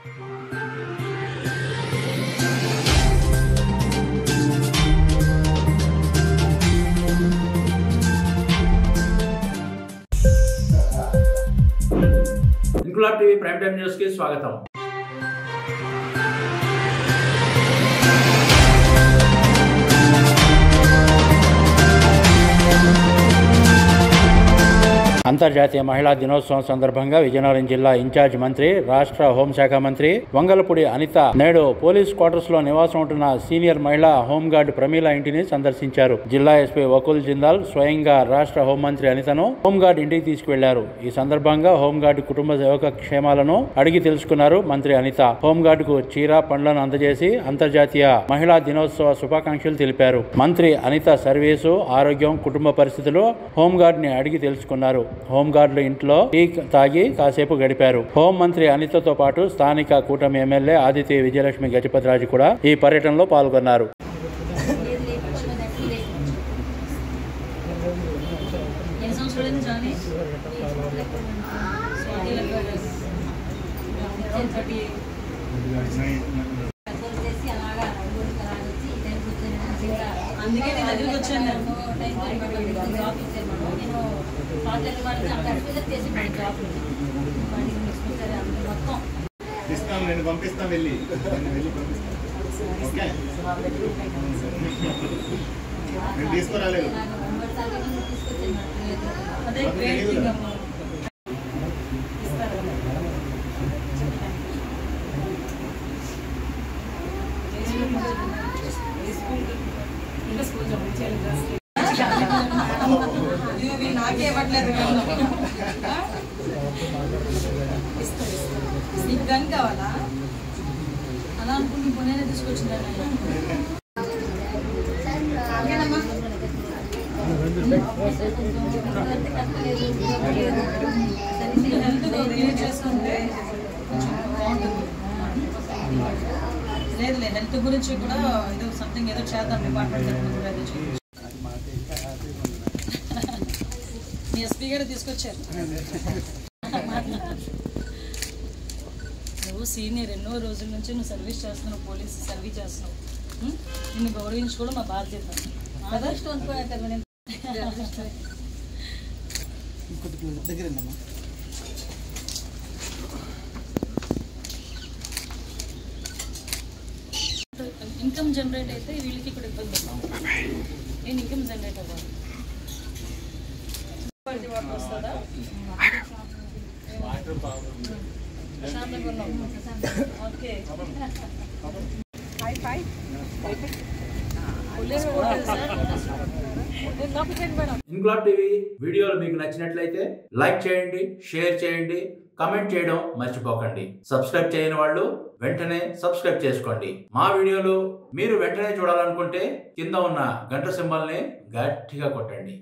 Inquilab TV prime time news కి స్వాగతం. అంతర్జాతీయ మహిళా దినోత్సవం సందర్భంగా విజయనగరం జిల్లా ఇన్ఛార్జ్ మంత్రి, రాష్ట్ర హోంశాఖ మంత్రి వంగలపూడి అనిత నేడు పోలీస్ క్వార్టర్స్ లో నివాసం ఉంటున్న సీనియర్ మహిళా హోంగార్డ్ ప్రమీల ఇంటిని సందర్శించారు. జిల్లా ఎస్పీ వకుల్ జిందాల్ స్వయంగా రాష్ట్ర హోంమంత్రి అనితను హోంగార్డ్ ఇంటికి తీసుకువెళ్లారు. ఈ సందర్భంగా హోంగార్డ్ కుటుంబ యోగ క్షేమాలను అడిగి తెలుసుకున్నారు మంత్రి అనిత. హోంగార్డ్ కు చీర, పండ్లను అందజేసి అంతర్జాతీయ మహిళా దినోత్సవ శుభాకాంక్షలు తెలిపారు. మంత్రి అనిత సర్వీసు, ఆరోగ్యం, కుటుంబ పరిస్థితులు హోంగార్డ్ ని అడిగి తెలుసుకున్నారు. హోంగార్డులు ఇంట్లో టీ తాగి కాసేపు గడిపారు. హోం మంత్రి అనితతో పాటు స్థానిక కూటమి ఎమ్మెల్యే ఆదిత్య విజయలక్ష్మి గజపతిరాజు కూడా ఈ పర్యటనలో పాల్గొన్నారు. అందుకే నేను దగ్గరికి వచ్చాను. నేను పంపిస్తాను, వెళ్ళి నేను తీసుకురాలేదు. నాకే ఇవ్వట్లేదు. నీకు గన్ కావాలా? అలా అనుకుంటే కొనేనే తీసుకొచ్చిందా? హెల్త్ చేసుకుంటే బాగుంటుంది. లేదులే, హెల్త్ గురించి కూడా ఏదో సంథింగ్ ఏదో చేద్దాం డిపార్ట్మెంట్. మీ ఎస్పీ గారు తీసుకొచ్చారు. నువ్వు సీనియర్, ఎన్నో రోజుల నుంచి నువ్వు సర్వీస్ చేస్తున్నావు, పోలీస్ సర్వీస్ చేస్తున్నావు. నిన్ను గౌరవించుకోవడం మా బాధ్యత. ఇన్కమ్ జనరేట్ అయితే వీళ్ళకి కూడా ఇబ్బంది. నేను ఇన్కమ్ జనరేట్ అవ్వాలి. వస్తుందా? ఓకే. ఇంక్లాబ్ టీవీ వీడియోలు మీకు నచ్చినట్లయితే లైక్ చేయండి, షేర్ చేయండి, కమెంట్ చేయడం మర్చిపోకండి. సబ్స్క్రైబ్ చేయని వాళ్ళు వెంటనే సబ్స్క్రైబ్ చేసుకోండి. మా వీడియోలు మీరు వెంటనే చూడాలనుకుంటే కింద ఉన్న గంట సింబల్ని గట్టిగా కొట్టండి.